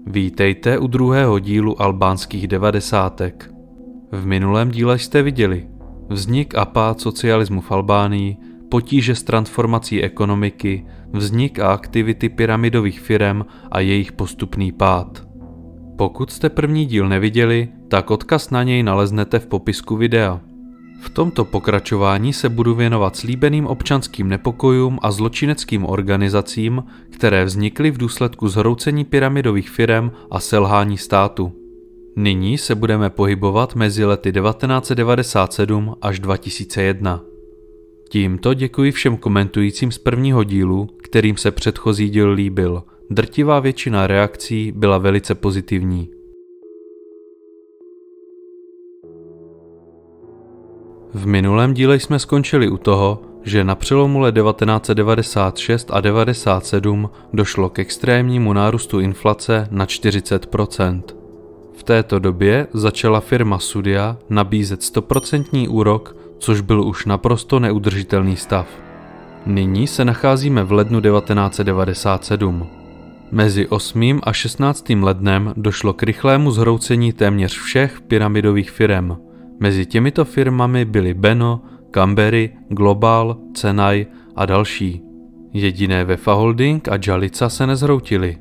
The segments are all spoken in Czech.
Vítejte u druhého dílu albánských devadesátek. V minulém díle jste viděli vznik a pád socialismu v Albánii, potíže s transformací ekonomiky, vznik a aktivity pyramidových firem a jejich postupný pád. Pokud jste první díl neviděli, tak odkaz na něj naleznete v popisku videa. V tomto pokračování se budu věnovat slíbeným občanským nepokojům a zločineckým organizacím, které vznikly v důsledku zhroucení pyramidových firem a selhání státu. Nyní se budeme pohybovat mezi lety 1997 až 2001. Tímto děkuji všem komentujícím z prvního dílu, kterým se předchozí díl líbil. Drtivá většina reakcí byla velice pozitivní. V minulém díle jsme skončili u toho, že na přelomu let 1996 a 1997 došlo k extrémnímu nárůstu inflace na 40%. V této době začala firma Sudia nabízet 100% úrok, což byl už naprosto neudržitelný stav. Nyní se nacházíme v lednu 1997. Mezi 8. a 16. lednem došlo k rychlému zhroucení téměř všech pyramidových firem. Mezi těmito firmami byly Beno, Cambery, Global, Cenay a další. Jediné Vefa Holding a Jalica se nezhroutily.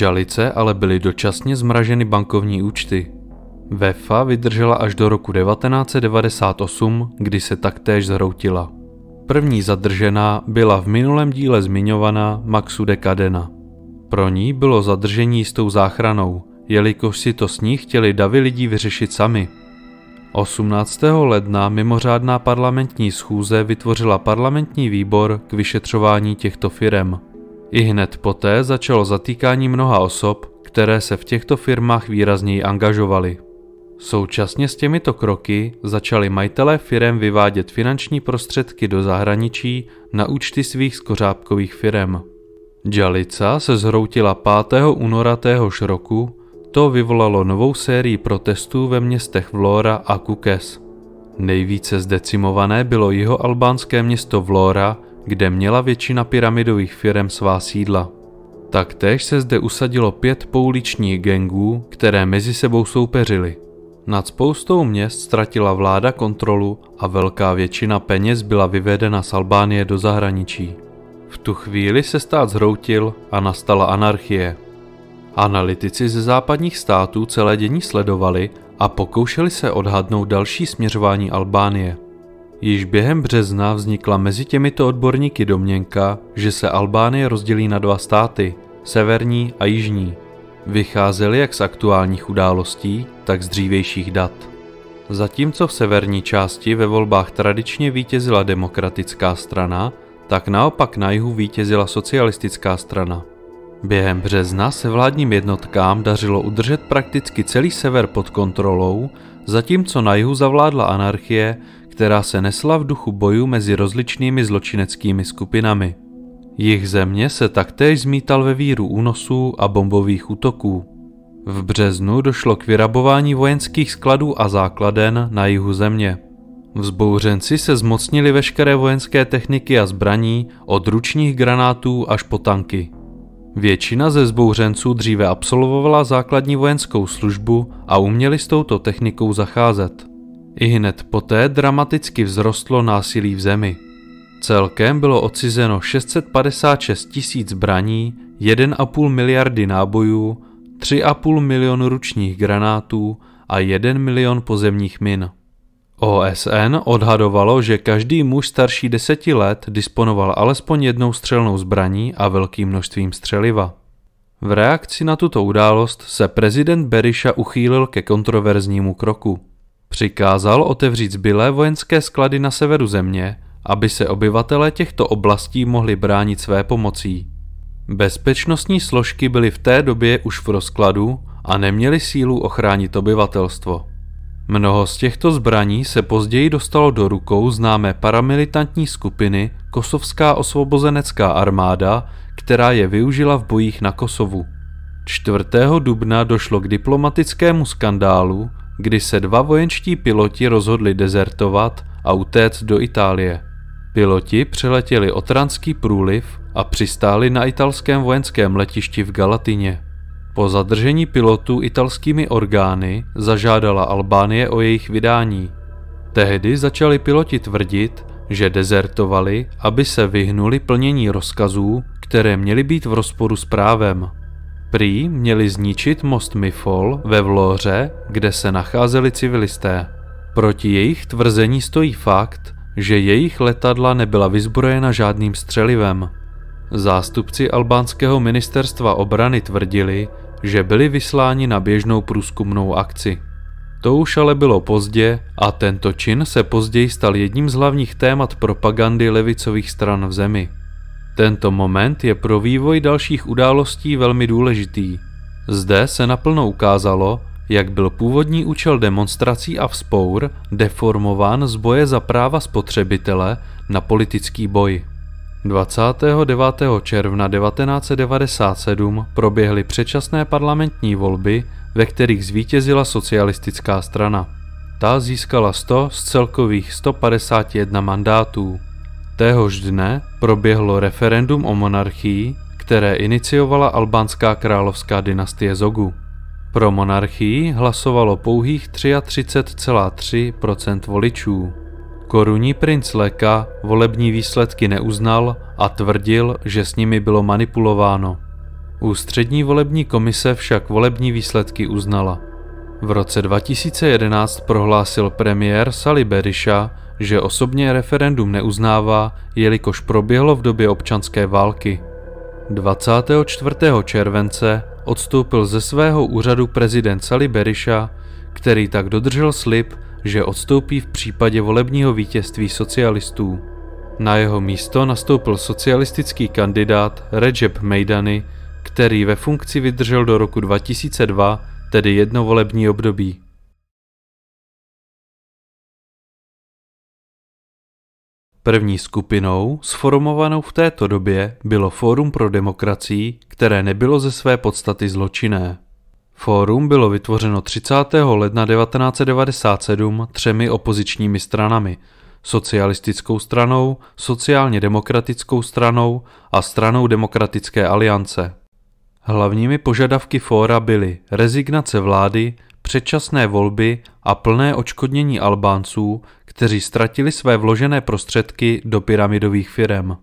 Jalice ale byly dočasně zmraženy bankovní účty. Vefa vydržela až do roku 1998, kdy se taktéž zhroutila. První zadržená byla v minulém díle zmiňovaná Maksude Kadena. Pro ní bylo zadržení jistou záchranou, jelikož si to s ní chtěli davy lidí vyřešit sami. 18. ledna mimořádná parlamentní schůze vytvořila parlamentní výbor k vyšetřování těchto firem. Ihned poté začalo zatýkání mnoha osob, které se v těchto firmách výrazněji angažovaly. Současně s těmito kroky začali majitelé firem vyvádět finanční prostředky do zahraničí na účty svých skořápkových firem. Jalica se zhroutila 5. února téhož roku. To vyvolalo novou sérii protestů ve městech Vlora a Kukes. Nejvíce zdecimované bylo jihoalbánské město Vlora, kde měla většina pyramidových firem svá sídla. Taktéž se zde usadilo 5 pouličních gangů, které mezi sebou soupeřily. Nad spoustou měst ztratila vláda kontrolu a velká většina peněz byla vyvedena z Albánie do zahraničí. V tu chvíli se stát zhroutil a nastala anarchie. Analytici ze západních států celé dění sledovali a pokoušeli se odhadnout další směřování Albánie. Již během března vznikla mezi těmito odborníky domněnka, že se Albánie rozdělí na 2 státy, severní a jižní. Vycházeli jak z aktuálních událostí, tak z dřívějších dat. Zatímco v severní části ve volbách tradičně vítězila demokratická strana, tak naopak na jihu vítězila socialistická strana. Během března se vládním jednotkám dařilo udržet prakticky celý sever pod kontrolou, zatímco na jihu zavládla anarchie, která se nesla v duchu bojů mezi rozličnými zločineckými skupinami. Jih země se taktéž zmítal ve víru únosů a bombových útoků. V březnu došlo k vyrabování vojenských skladů a základen na jihu země. Vzbouřenci se zmocnili veškeré vojenské techniky a zbraní, od ručních granátů až po tanky. Většina ze vzbouřenců dříve absolvovala základní vojenskou službu a uměli s touto technikou zacházet. Ihned poté dramaticky vzrostlo násilí v zemi. Celkem bylo odcizeno 656 000 zbraní, 1,5 miliardy nábojů, 3,5 milionu ručních granátů a 1 milion pozemních min. OSN odhadovalo, že každý muž starší 10 let disponoval alespoň jednou střelnou zbraní a velkým množstvím střeliva. V reakci na tuto událost se prezident Berisha uchýlil ke kontroverznímu kroku. Přikázal otevřít zbylé vojenské sklady na severu země, aby se obyvatelé těchto oblastí mohli bránit své pomocí. Bezpečnostní složky byly v té době už v rozkladu a neměly sílu ochránit obyvatelstvo. Mnoho z těchto zbraní se později dostalo do rukou známé paramilitantní skupiny Kosovská osvobozenecká armáda, která je využila v bojích na Kosovu. 4. dubna došlo k diplomatickému skandálu, kdy se 2 vojenští piloti rozhodli dezertovat a utéct do Itálie. Piloti přeletěli Otranský průliv a přistáli na italském vojenském letišti v Galatině. Po zadržení pilotů italskými orgány zažádala Albánie o jejich vydání. Tehdy začali piloti tvrdit, že dezertovali, aby se vyhnuli plnění rozkazů, které měly být v rozporu s právem. Prý měli zničit most Mifol ve Vlóře, kde se nacházeli civilisté. Proti jejich tvrzení stojí fakt, že jejich letadla nebyla vyzbrojena žádným střelivem. Zástupci albánského ministerstva obrany tvrdili, že byli vysláni na běžnou průzkumnou akci. To už ale bylo pozdě a tento čin se později stal jedním z hlavních témat propagandy levicových stran v zemi. Tento moment je pro vývoj dalších událostí velmi důležitý. Zde se naplno ukázalo, jak byl původní účel demonstrací a vzpour deformován z boje za práva spotřebitele na politický boj. 29. června 1997 proběhly předčasné parlamentní volby, ve kterých zvítězila socialistická strana. Ta získala 100 z celkových 151 mandátů. Téhož dne proběhlo referendum o monarchii, které iniciovala albánská královská dynastie Zogu. Pro monarchii hlasovalo pouhých 33,3% voličů. Korunní princ Leka volební výsledky neuznal a tvrdil, že s nimi bylo manipulováno. Ústřední volební komise však volební výsledky uznala. V roce 2011 prohlásil premiér Sali Berisha, že osobně referendum neuznává, jelikož proběhlo v době občanské války. 24. července odstoupil ze svého úřadu prezident Sali Berisha, který tak dodržel slib, že odstoupí v případě volebního vítězství socialistů. Na jeho místo nastoupil socialistický kandidát Recep Mejdani, který ve funkci vydržel do roku 2002, tedy jedno volební období. První skupinou, sformovanou v této době, bylo Fórum pro demokracii, které nebylo ze své podstaty zločinné. Fórum bylo vytvořeno 30. ledna 1997 třemi opozičními stranami, socialistickou stranou, sociálně demokratickou stranou a stranou Demokratické aliance. Hlavními požadavky fóra byly rezignace vlády, předčasné volby a plné odškodnění Albánců, kteří ztratili své vložené prostředky do pyramidových firem.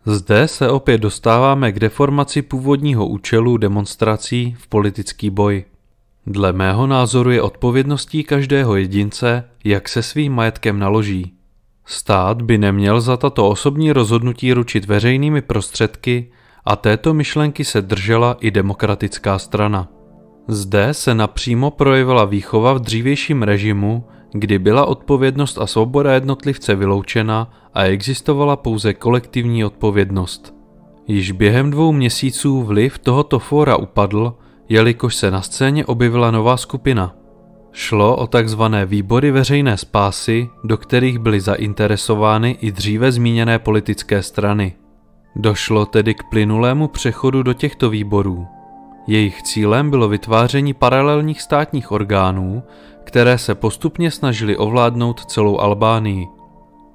Zde se opět dostáváme k deformaci původního účelu demonstrací v politický boj. Dle mého názoru je odpovědností každého jedince, jak se svým majetkem naloží. Stát by neměl za tato osobní rozhodnutí ručit veřejnými prostředky a této myšlenky se držela i demokratická strana. Zde se napřímo projevila výchova v dřívějším režimu, kdy byla odpovědnost a svoboda jednotlivce vyloučena a existovala pouze kolektivní odpovědnost. Již během 2 měsíců vliv tohoto fóra upadl, jelikož se na scéně objevila nová skupina. Šlo o takzvané výbory veřejné spásy, do kterých byly zainteresovány i dříve zmíněné politické strany. Došlo tedy k plynulému přechodu do těchto výborů. Jejich cílem bylo vytváření paralelních státních orgánů, které se postupně snažily ovládnout celou Albánii.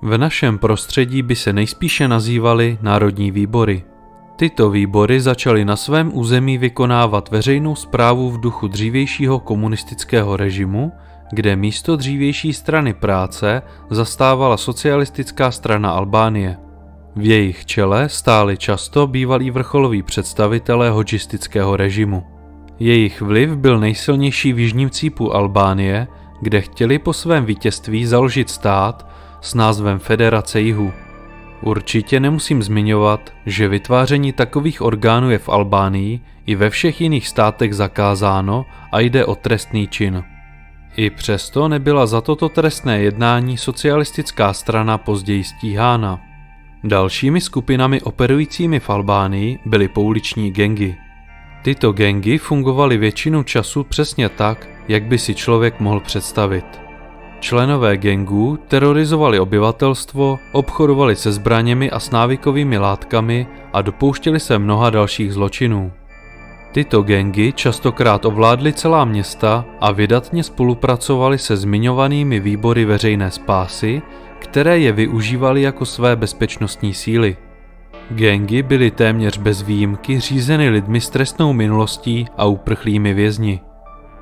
V našem prostředí by se nejspíše nazývaly národní výbory. Tyto výbory začaly na svém území vykonávat veřejnou správu v duchu dřívějšího komunistického režimu, kde místo dřívější strany práce zastávala socialistická strana Albánie. V jejich čele stáli často bývalí vrcholoví představitelé hodžistického režimu. Jejich vliv byl nejsilnější v jižním cípu Albánie, kde chtěli po svém vítězství založit stát s názvem Federace jihu. Určitě nemusím zmiňovat, že vytváření takových orgánů je v Albánii i ve všech jiných státech zakázáno a jde o trestný čin. I přesto nebyla za toto trestné jednání socialistická strana později stíhána. Dalšími skupinami operujícími v Albánii byly pouliční gangy. Tyto gangy fungovaly většinu času přesně tak, jak by si člověk mohl představit. Členové gangů terorizovali obyvatelstvo, obchodovali se zbraněmi a s návykovými látkami a dopouštěli se mnoha dalších zločinů. Tyto gangy častokrát ovládly celá města a vydatně spolupracovali se zmiňovanými výbory veřejné spásy, které je využívali jako své bezpečnostní síly. Gangy byly téměř bez výjimky řízeny lidmi s trestnou minulostí a uprchlými vězni.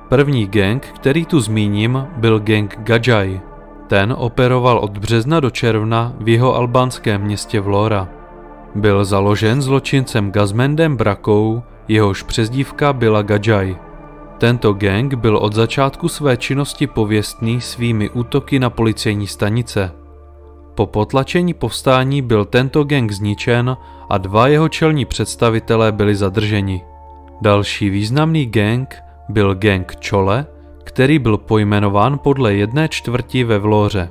První gang, který tu zmíním, byl gang Gajaj. Ten operoval od března do června v jeho albánském městě Vlora. Byl založen zločincem Gazmendem Brakou, jehož přezdívka byla Gajaj. Tento gang byl od začátku své činnosti pověstný svými útoky na policejní stanice. Po potlačení povstání byl tento gang zničen a 2 jeho čelní představitelé byli zadrženi. Další významný gang byl gang Čole, který byl pojmenován podle 1/4 ve Vloře.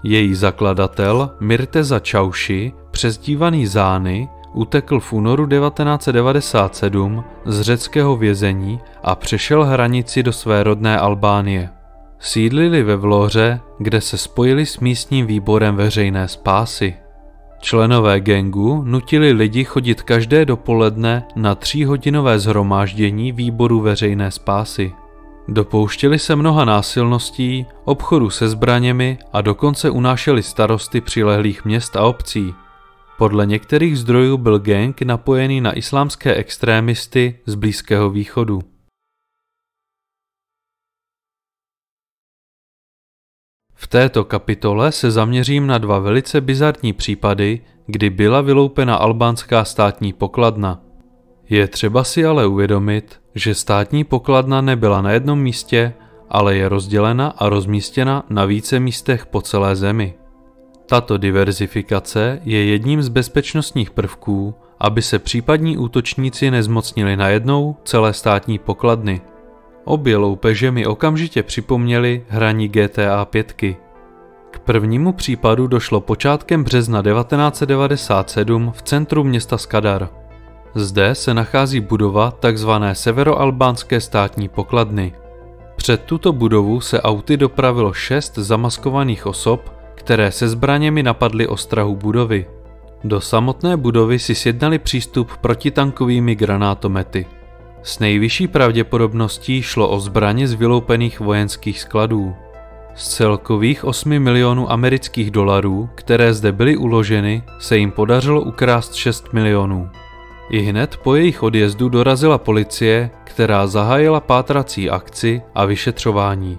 Její zakladatel Mirteza Čauši, přezdívaný Zány, utekl v únoru 1997 z řeckého vězení a přešel hranici do své rodné Albánie. Sídlili ve Vloře, kde se spojili s místním výborem veřejné spásy. Členové gangu nutili lidi chodit každé dopoledne na 3hodinové shromáždění výboru veřejné spásy. Dopouštěli se mnoha násilností, obchodu se zbraněmi a dokonce unášeli starosty přilehlých měst a obcí. Podle některých zdrojů byl gang napojený na islámské extrémisty z Blízkého východu. V této kapitole se zaměřím na 2 velice bizarní případy, kdy byla vyloupena albánská státní pokladna. Je třeba si ale uvědomit, že státní pokladna nebyla na jednom místě, ale je rozdělena a rozmístěna na více místech po celé zemi. Tato diverzifikace je jedním z bezpečnostních prvků, aby se případní útočníci nezmocnili najednou celé státní pokladny. Obě loupeže mi okamžitě připomněly hraní GTA 5. K prvnímu případu došlo počátkem března 1997 v centru města Skadar. Zde se nachází budova tzv. Severoalbánské státní pokladny. Před tuto budovu se auty dopravilo 6 zamaskovaných osob, které se zbraněmi napadly ostrahu budovy. Do samotné budovy si sjednali přístup protitankovými granátomety. S nejvyšší pravděpodobností šlo o zbraně z vyloupených vojenských skladů. Z celkových 8 milionů amerických dolarů, které zde byly uloženy, se jim podařilo ukrást 6 milionů. Ihned po jejich odjezdu dorazila policie, která zahájila pátrací akci a vyšetřování.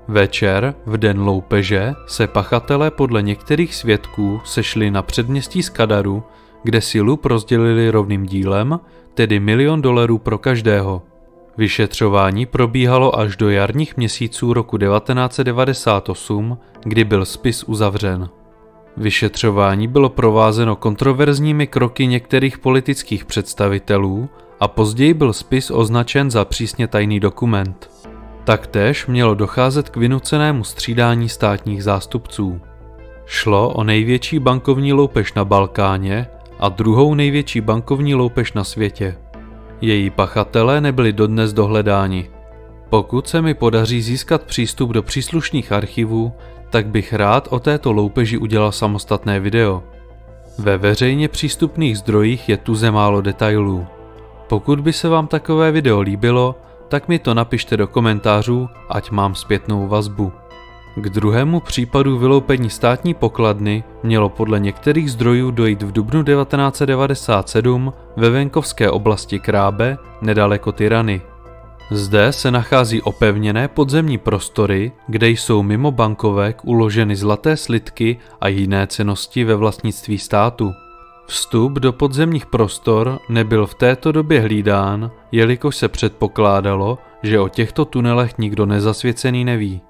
Večer, v den loupeže, se pachatelé podle některých svědků sešli na předměstí Skadaru, kde si lup rozdělili rovným dílem, tedy $1 milion pro každého. Vyšetřování probíhalo až do jarních měsíců roku 1998, kdy byl spis uzavřen. Vyšetřování bylo provázeno kontroverzními kroky některých politických představitelů a později byl spis označen za přísně tajný dokument. Taktéž mělo docházet k vynucenému střídání státních zástupců. Šlo o největší bankovní loupež na Balkáně a druhou největší bankovní loupež na světě. Její pachatelé nebyli dodnes dohledáni. Pokud se mi podaří získat přístup do příslušných archivů, tak bych rád o této loupeži udělal samostatné video. Ve veřejně přístupných zdrojích je tuze málo detailů. Pokud by se vám takové video líbilo, tak mi to napište do komentářů, ať mám zpětnou vazbu. K druhému případu vyloupení státní pokladny mělo podle některých zdrojů dojít v dubnu 1997 ve venkovské oblasti Krábe, nedaleko Tirany. Zde se nachází opevněné podzemní prostory, kde jsou mimo bankovek uloženy zlaté slitky a jiné cennosti ve vlastnictví státu. Vstup do podzemních prostor nebyl v této době hlídán, jelikož se předpokládalo, že o těchto tunelech nikdo nezasvěcený neví.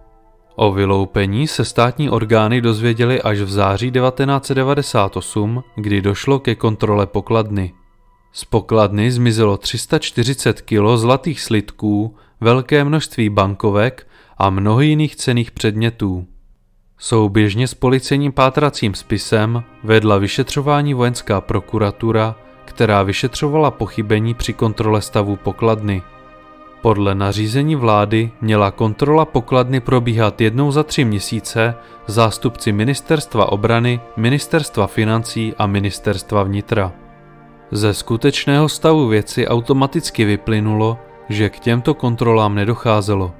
O vyloupení se státní orgány dozvěděly až v září 1998, kdy došlo ke kontrole pokladny. Z pokladny zmizelo 340 kg zlatých slitků, velké množství bankovek a mnoho jiných cenných předmětů. Souběžně s policejním pátracím spisem vedla vyšetřování vojenská prokuratura, která vyšetřovala pochybení při kontrole stavu pokladny. Podle nařízení vlády měla kontrola pokladny probíhat jednou za 3 měsíce zástupci Ministerstva obrany, Ministerstva financí a Ministerstva vnitra. Ze skutečného stavu věci automaticky vyplynulo, že k těmto kontrolám nedocházelo.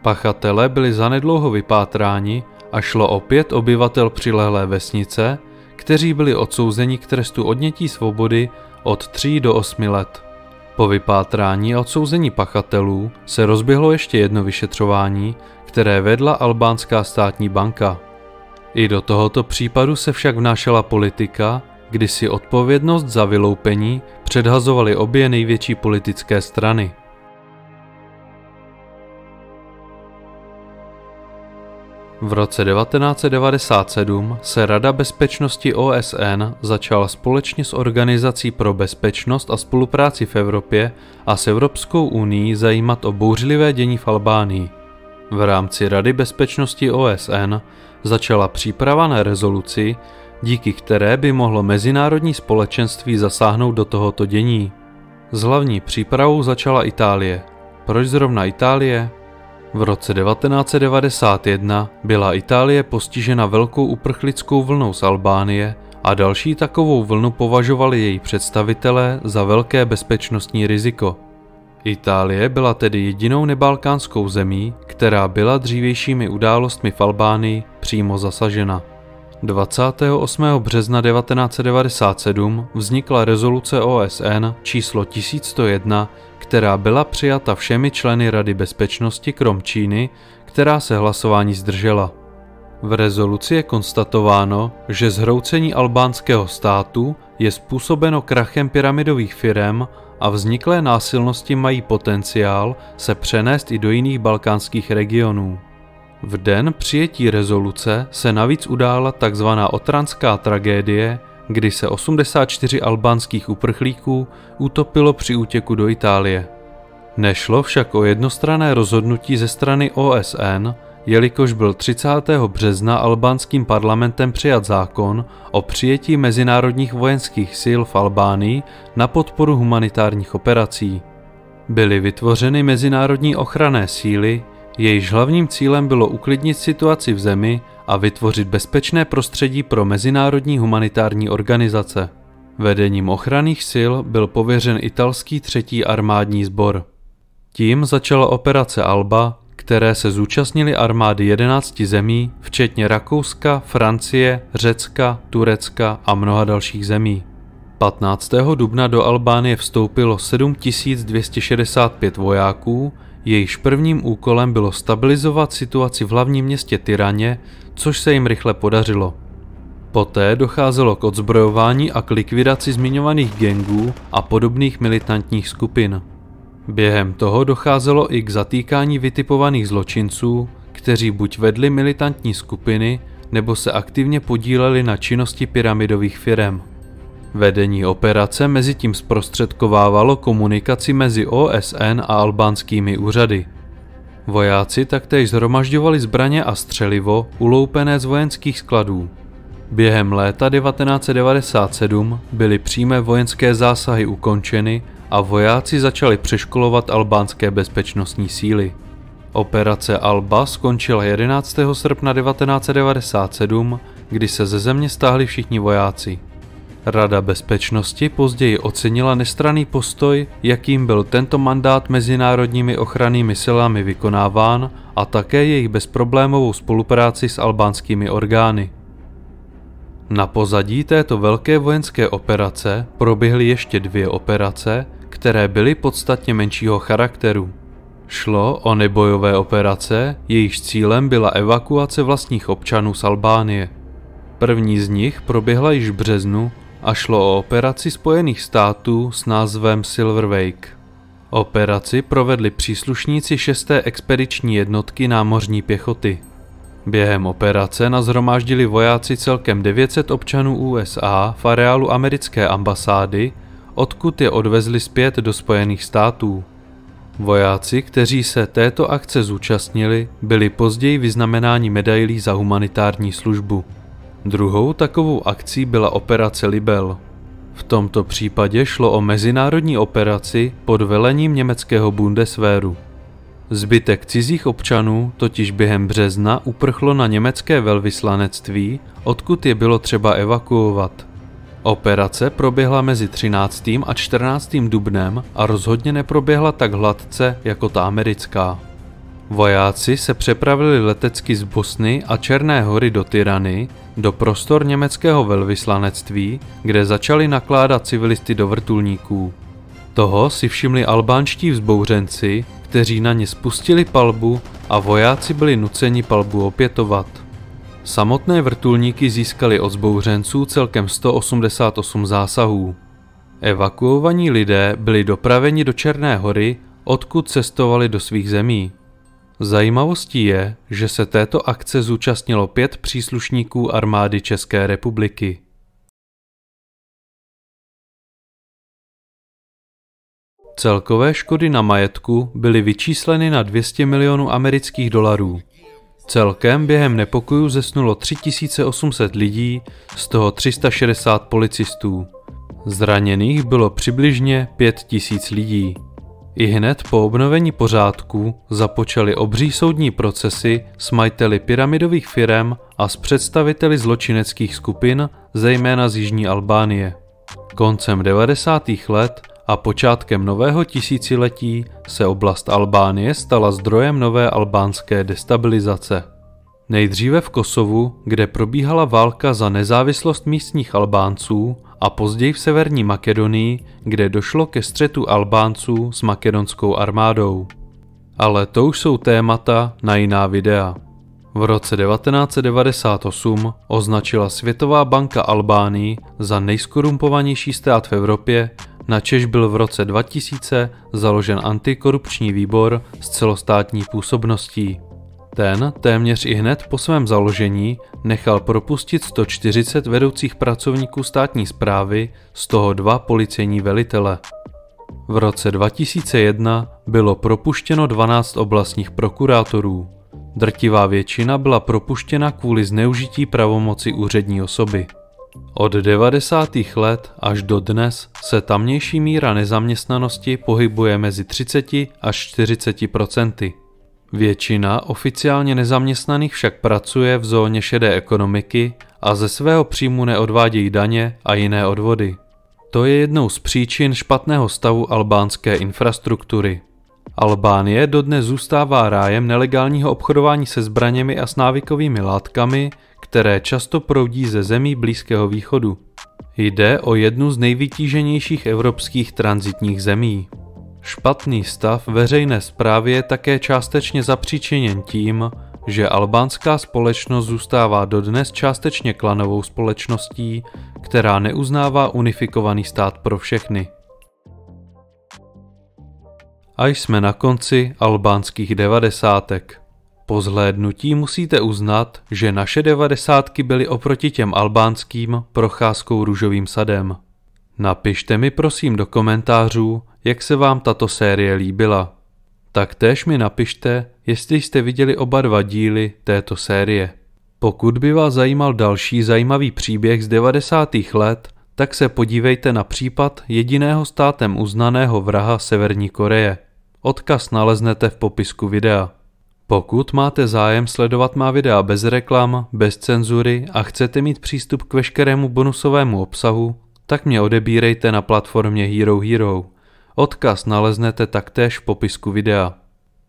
Pachatelé byli zanedlouho vypátráni a šlo o 5 obyvatel přilehlé vesnice, kteří byli odsouzeni k trestu odnětí svobody od 3 do 8 let. Po vypátrání a odsouzení pachatelů se rozběhlo ještě jedno vyšetřování, které vedla albánská státní banka. I do tohoto případu se však vnášela politika, kdy si odpovědnost za vyloupení předhazovaly obě největší politické strany. V roce 1997 se Rada bezpečnosti OSN začala společně s Organizací pro bezpečnost a spolupráci v Evropě a s Evropskou unií zajímat o bouřlivé dění v Albánii. V rámci Rady bezpečnosti OSN začala příprava na rezoluci, díky které by mohlo mezinárodní společenství zasáhnout do tohoto dění. S hlavní přípravou začala Itálie. Proč zrovna Itálie? V roce 1991 byla Itálie postižena velkou uprchlickou vlnou z Albánie a další takovou vlnu považovali její představitelé za velké bezpečnostní riziko. Itálie byla tedy jedinou nebalkánskou zemí, která byla dřívějšími událostmi v Albánii přímo zasažena. 28. března 1997 vznikla rezoluce OSN číslo 1101, která byla přijata všemi členy Rady bezpečnosti krom Číny, která se hlasování zdržela. V rezoluci je konstatováno, že zhroucení albánského státu je způsobeno krachem pyramidových firem a vzniklé násilnosti mají potenciál se přenést i do jiných balkánských regionů. V den přijetí rezoluce se navíc udála tzv. Otranská tragédie, kdy se 84 albánských uprchlíků utopilo při útěku do Itálie. Nešlo však o jednostranné rozhodnutí ze strany OSN, jelikož byl 30. března albánským parlamentem přijat zákon o přijetí mezinárodních vojenských sil v Albánii na podporu humanitárních operací. Byly vytvořeny mezinárodní ochranné síly, jejichž hlavním cílem bylo uklidnit situaci v zemi a vytvořit bezpečné prostředí pro mezinárodní humanitární organizace. Vedením ochranných sil byl pověřen italský 3. armádní sbor. Tím začala operace Alba, které se zúčastnily armády 11 zemí, včetně Rakouska, Francie, Řecka, Turecka a mnoha dalších zemí. 15. dubna do Albánie vstoupilo 7265 vojáků, jejichž prvním úkolem bylo stabilizovat situaci v hlavním městě Tiraně, což se jim rychle podařilo. Poté docházelo k odzbrojování a k likvidaci zmiňovaných gangů a podobných militantních skupin. Během toho docházelo i k zatýkání vytipovaných zločinců, kteří buď vedli militantní skupiny, nebo se aktivně podíleli na činnosti pyramidových firem. Vedení operace mezitím zprostředkovávalo komunikaci mezi OSN a albánskými úřady. Vojáci taktéž shromažďovali zbraně a střelivo uloupené z vojenských skladů. Během léta 1997 byly přímé vojenské zásahy ukončeny a vojáci začali přeškolovat albánské bezpečnostní síly. Operace Alba skončila 11. srpna 1997, kdy se ze země stáhli všichni vojáci. Rada bezpečnosti později ocenila nestranný postoj, jakým byl tento mandát mezinárodními ochrannými silami vykonáván, a také jejich bezproblémovou spolupráci s albánskými orgány. Na pozadí této velké vojenské operace proběhly ještě 2 operace, které byly podstatně menšího charakteru. Šlo o nebojové operace, jejichž cílem byla evakuace vlastních občanů z Albánie. První z nich proběhla již v březnu a šlo o operaci Spojených států s názvem Silver Wake. Operaci provedli příslušníci 6. expediční jednotky námořní pěchoty. Během operace nashromáždili vojáci celkem 900 občanů USA v areálu americké ambasády, odkud je odvezli zpět do Spojených států. Vojáci, kteří se této akce zúčastnili, byli později vyznamenáni medailí za humanitární službu. Druhou takovou akcí byla operace Libel. V tomto případě šlo o mezinárodní operaci pod velením německého Bundeswehru. Zbytek cizích občanů totiž během března uprchlo na německé velvyslanectví, odkud je bylo třeba evakuovat. Operace proběhla mezi 13. a 14. dubnem a rozhodně neproběhla tak hladce jako ta americká. Vojáci se přepravili letecky z Bosny a Černé Hory do Tirany, do prostor německého velvyslanectví, kde začali nakládat civilisty do vrtulníků. Toho si všimli albánští vzbouřenci, kteří na ně spustili palbu a vojáci byli nuceni palbu opětovat. Samotné vrtulníky získaly od vzbouřenců celkem 188 zásahů. Evakuovaní lidé byli dopraveni do Černé Hory, odkud cestovali do svých zemí. Zajímavostí je, že se této akce zúčastnilo 5 příslušníků armády České republiky. Celkové škody na majetku byly vyčísleny na 200 milionů amerických dolarů. Celkem během nepokojů zesnulo 3800 lidí, z toho 360 policistů. Zraněných bylo přibližně 5000 lidí. Ihned po obnovení pořádku započaly obří soudní procesy s majiteli pyramidových firem a s představiteli zločineckých skupin, zejména z jižní Albánie. Koncem 90. let a počátkem nového tisíciletí se oblast Albánie stala zdrojem nové albánské destabilizace. Nejdříve v Kosovu, kde probíhala válka za nezávislost místních Albánců, a později v Severní Makedonii, kde došlo ke střetu Albánců s makedonskou armádou. Ale to už jsou témata na jiná videa. V roce 1998 označila Světová banka Albánii za nejskorumpovanější stát v Evropě, načež byl v roce 2000 založen antikorupční výbor s celostátní působností. Ten téměř ihned po svém založení nechal propustit 140 vedoucích pracovníků státní správy, z toho 2 policejní velitele. V roce 2001 bylo propuštěno 12 oblastních prokurátorů. Drtivá většina byla propuštěna kvůli zneužití pravomoci úřední osoby. Od 90. let až do dnes se tamnější míra nezaměstnanosti pohybuje mezi 30 až 40%. Většina oficiálně nezaměstnaných však pracuje v zóně šedé ekonomiky a ze svého příjmu neodvádějí daně a jiné odvody. To je jednou z příčin špatného stavu albánské infrastruktury. Albánie dodnes zůstává rájem nelegálního obchodování se zbraněmi a s návykovými látkami, které často proudí ze zemí Blízkého východu. Jde o jednu z nejvytíženějších evropských tranzitních zemí. Špatný stav veřejné správy je také částečně zapříčiněn tím, že albánská společnost zůstává dodnes částečně klanovou společností, která neuznává unifikovaný stát pro všechny. A jsme na konci albánských 90. Po zhlédnutí musíte uznat, že naše 90 byly oproti těm albánským procházkou růžovým sadem. Napište mi prosím do komentářů, jak se vám tato série líbila. Taktéž mi napište, jestli jste viděli oba 2 díly této série. Pokud by vás zajímal další zajímavý příběh z 90. let, tak se podívejte na případ jediného státem uznaného vraha Severní Koreje. Odkaz naleznete v popisku videa. Pokud máte zájem sledovat má videa bez reklam, bez cenzury a chcete mít přístup k veškerému bonusovému obsahu, tak mě odebírejte na platformě Hero Hero. Odkaz naleznete taktéž v popisku videa.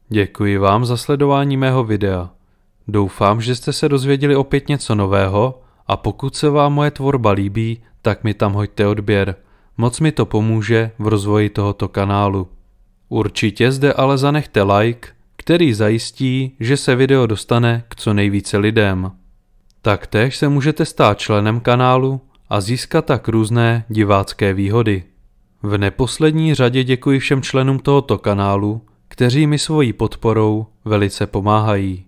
Děkuji vám za sledování mého videa. Doufám, že jste se dozvěděli opět něco nového a pokud se vám moje tvorba líbí, tak mi tam hoďte odběr. Moc mi to pomůže v rozvoji tohoto kanálu. Určitě zde ale zanechte like, který zajistí, že se video dostane k co nejvíce lidem. Taktéž se můžete stát členem kanálu a získat tak různé divácké výhody. V neposlední řadě děkuji všem členům tohoto kanálu, kteří mi svojí podporou velice pomáhají.